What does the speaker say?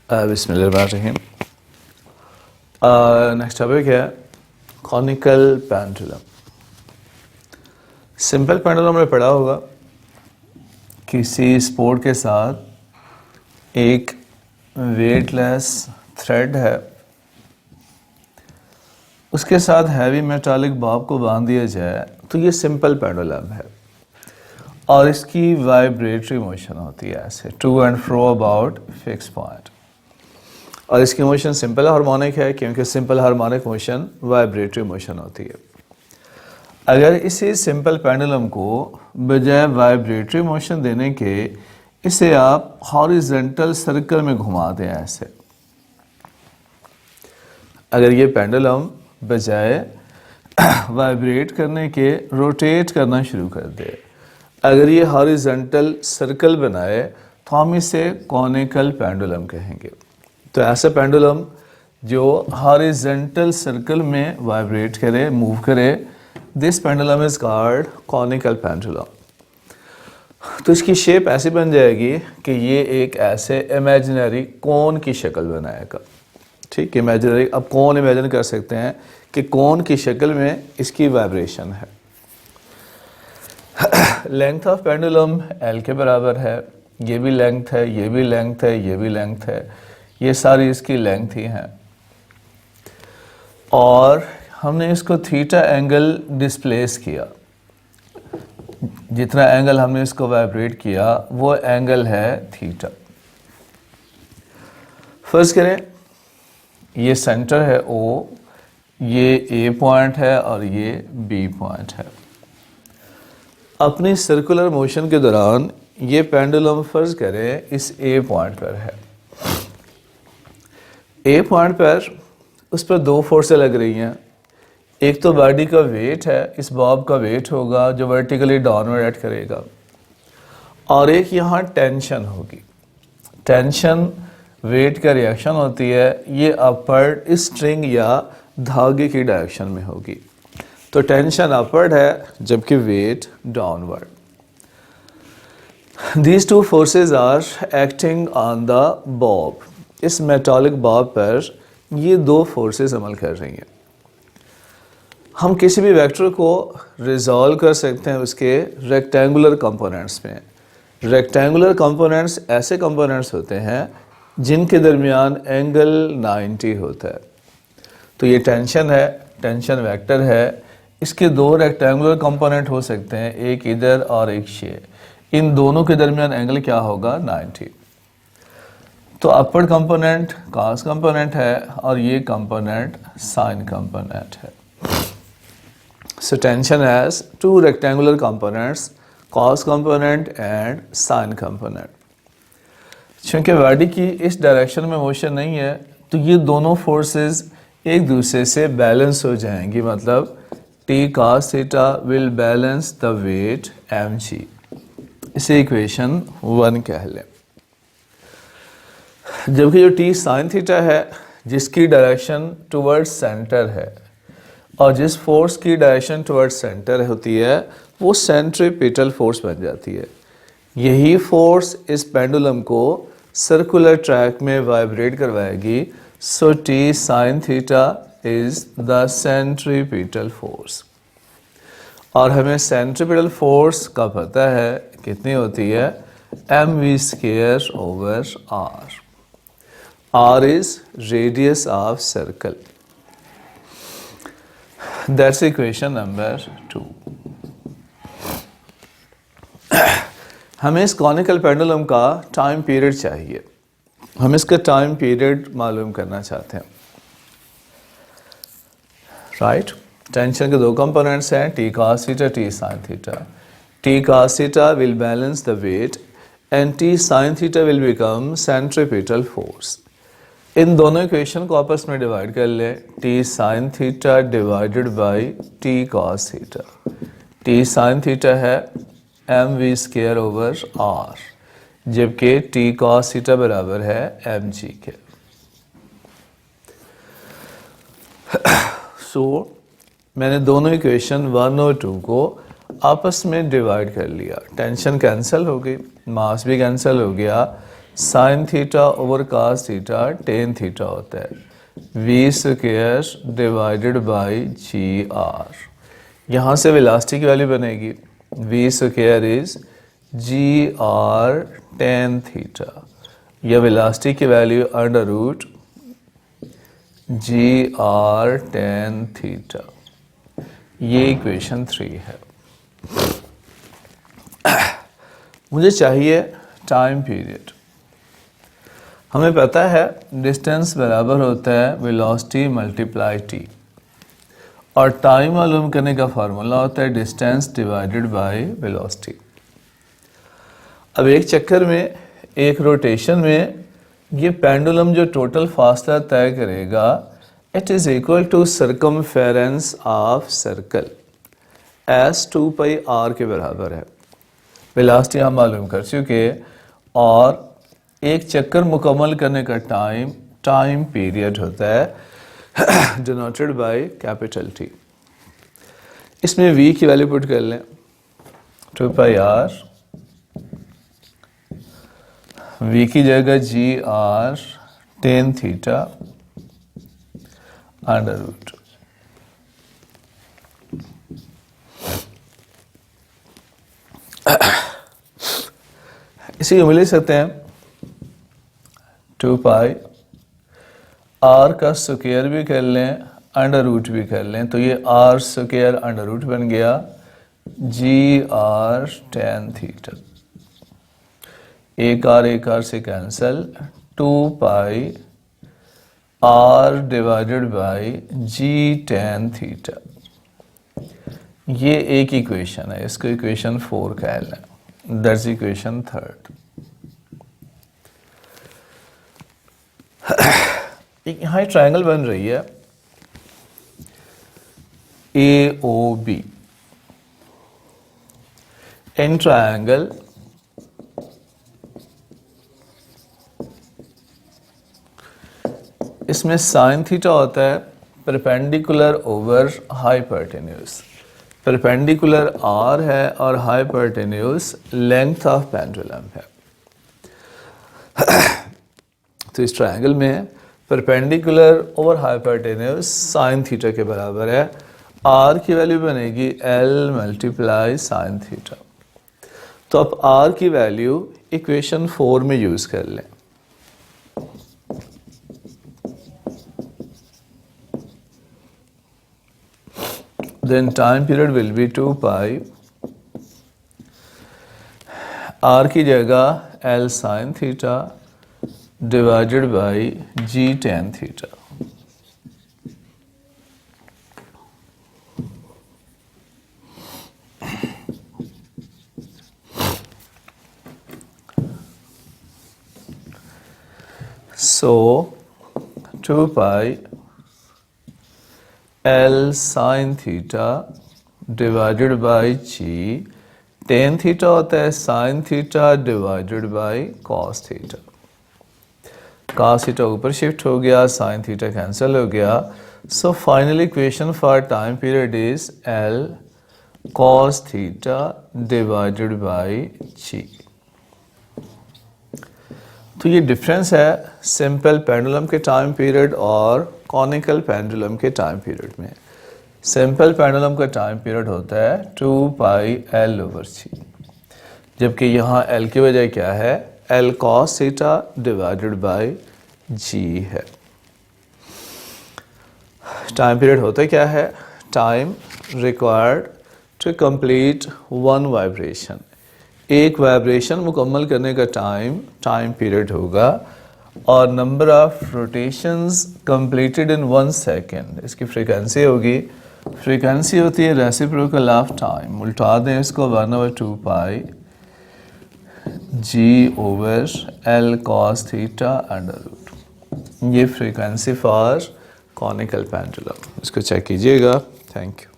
बिस्मिल्लाहिर्रहमानिर्रहीम। Next topic है conical pendulum. Simple pendulum हमने पढ़ा होगा। किसी स्पोर्ट के साथ एक वेटलेस थ्रेड है, उसके साथ हैवी मेटालिक बॉब को बांध दिया जाए तो ये सिंपल पेंडुलम है और इसकी वाइब्रेटरी मोशन होती है ऐसे to and fro about fix point. और इसकी मोशन सिंपल हार्मोनिक है क्योंकि simple harmonic motion vibratory motion होती है। अगर इसी सिंपल पेंडुलम को बजाय वाइब्रेटरी मोशन देने के इसे आप हॉरिजॉन्टल सर्कल में घुमा दें ऐसे, अगर ये पेंडुलम बजाय वाइब्रेट करने के रोटेट करना शुरू कर दे, अगर ये हॉरिजॉन्टल सर्कल बनाए तो हम इसे कॉनिकल पेंडुलम कहेंगे। तो ऐसा पेंडुलम जो हॉरिजॉन्टल सर्कल में वाइब्रेट करे, मूव करे, this pendulum is called conical pendulum. तो इसकी शेप ऐसी बन जाएगी कि ये एक ऐसे इमेजिनरी कोन की शक्ल बनाएगा। ठीक, इमेजिनरी, अब कोन इमेजिन कर सकते हैं कि कोन की शक्ल में इसकी वाइब्रेशन है। लेंथ ऑफ पेंडुलम एल के बराबर है, ये भी लेंथ है, ये भी लेंथ है, ये भी लेंथ है, ये सारी इसकी लेंथ ही हैं। और हमने इसको थीटा एंगल डिस्प्लेस किया, जितना एंगल हमने इसको वाइब्रेट किया वो एंगल है थीटा। फर्ज करें ये सेंटर है ओ, ये ए पॉइंट है और ये बी पॉइंट है। अपनी सर्कुलर मोशन के दौरान ये पेंडुलम फर्ज करें इस ए पॉइंट पर है। ए पॉइंट पर उस पर दो फोर्सें लग रही हैं। एक तो बॉडी का वेट है, इस बॉब का वेट होगा जो वर्टिकली डाउनवर्ड एक्ट करेगा, और एक यहाँ टेंशन होगी। टेंशन वेट का रिएक्शन होती है, ये अपवर्ड इस स्ट्रिंग या धागे की डायरेक्शन में होगी। तो टेंशन अपवर्ड है जबकि weight downward. These two forces are acting on the bob। इस मेटालिक बॉब पर ये दो फोर्सेस अमल कर रही हैं। हम किसी भी वेक्टर को रिजॉल्व कर सकते हैं उसके रेक्टेंगुलर कंपोनेंट्स में। रेक्टेंगुलर कंपोनेंट्स ऐसे कंपोनेंट्स होते हैं जिनके दरमियान एंगल 90 होता है। तो ये टेंशन है, टेंशन वेक्टर है, इसके दो रेक्टेंगुलर कंपोनेंट हो सकते हैं, एक इधर और एक ये। इन दोनों के दरमियान एंगल क्या होगा? 90। तो अपवर्ड कंपोनेंट कॉस कंपोनेंट है और ये कंपोनेंट साइन कंपोनेंट है। So tension has two rectangular components, cos component and sign component. चूंकि बॉडी की इस डायरेक्शन में मोशन नहीं है तो ये दोनों फोर्सेस एक दूसरे से बैलेंस हो जाएंगी, मतलब T cos theta will balance the weight mg। इसे इक्वेशन 1 कह लें। जबकि जो टी साइन थीटा है जिसकी डायरेक्शन टुवर्ड्स सेंटर है और जिस फोर्स की डायरेक्शन टुवर्ड्स सेंटर होती है वो सेंट्रीपिटल फोर्स बन जाती है। यही फोर्स इस पेंडुलम को सर्कुलर ट्रैक में वाइब्रेट करवाएगी। So T sine theta is the centripetal force. और हमें सेंट्रीपिटल फोर्स का पता है कितनी होती है? mv² over r। r is radius of circle। That's equation number 2। हमें इस कॉनिकल पेंडुलम का टाइम पीरियड चाहिए। हम इसका टाइम पीरियड मालूम करना चाहते हैं। राइट, टेंशन के दो कंपोनेंट्स हैं, T cos theta, T sine theta. T cos theta will balance the weight and T sine theta will become centripetal force. इन दोनों इक्वेशन को आपस में डिवाइड कर ले। T sine theta divided by T cos theta. T sine theta है mv² over r, जबकि T cos theta बराबर है mg के। सो मैंने दोनों इक्वेशन 1 और 2 को आपस में डिवाइड कर लिया। टेंशन कैंसिल हो गई, मास भी कैंसिल हो गया, sine theta over cos theta tan theta होता है, V square divided by G R. यहाँ से वेलोसिटी की वैल्यू बनेगी V square is G are tan theta, या वेलोसिटी की value under root G are tan theta. ये इक्वेशन 3 है। मुझे चाहिए टाइम पीरियड। हमें पता है डिस्टेंस बराबर होता है वेलोसिटी मल्टीप्लाई टी, और टाइम मालूम करने का फार्मूला होता है डिस्टेंस डिवाइडेड बाय वेलोसिटी। अब एक चक्कर में, एक रोटेशन में, ये पेंडुलम जो टोटल फासला तय करेगा it is equal to circumference of circle, S 2 pi R के बराबर है। वेलोसिटी हम मालूम कर चुके, और एक चक्कर मुकम्मल करने का टाइम पीरियड होता है डिनोटेड बाय कैपिटल टी। इसमें v की वैल्यू पुट कर लें 2 पाई आर, v की जगह g are tan theta under root. इसी को मिल सकते हैं 2 पाई आर का स्क्वायर भी कर लें, अंडर रूट भी कर लें, तो ये आर स्क्वायर अंडर रूट बन गया जी आर टेन थीटा। एक आर से cancel, 2 pi R divided by G tan theta. ये एक इक्वेशन है, इसको इक्वेशन 4 कह लें, दैट्स इक्वेशन 3। यहाँ एक ट्रायंगल बन रही है AOB। इन ट्रायंगल इसमें साइन थीटा होता है perpendicular over hypotenuse. Perpendicular R है और हाइपोटेन्यूज लेंथ ऑफ पेंडुलम है। तो इस ट्रायंगल में perpendicular over hypotenuse sine theta के बराबर है। आर की वैल्यू बनेगी L मल्टीप्लाई साइन थीटा। तो अब आर की वैल्यू इक्वेशन 4 में यूज कर लें। Then time period will be 2 pi r की जगह L sin theta divided by G tan theta। So 2 pi L sin theta divided by G tan theta होता है sin theta divided by cos theta। cos theta ऊपर shift हो गया, sin theta cancel हो गया। So final equation for time period is L cos theta divided by G। तो ये difference है सिंपल पेंडुलम के टाइम पीरियड और कॉनिकल पेंडुलम के टाइम पीरियड में। सिंपल पेंडुलम का टाइम पीरियड होता है 2 पाई L ओवर G, जबकि यहाँ L की वजह क्या है, L cos theta divided by G है। टाइम पीरियड होता क्या है, time required to complete one vibration. एक वाइब्रेशन मुकम्मल करने का टाइम पीरियड होगा, और number of rotations completed in 1 second इसकी फ्रीक्वेंसी होगी। फ्रीक्वेंसी होती है रेसिप्रोकल ऑफ टाइम। उल्टा दें इसको 1/2 pi G over L cos theta under root. ये फ्रीक्वेंसी फॉर कॉनिकल पेंडुलम। इसको चेक कीजिएगा। Thank you.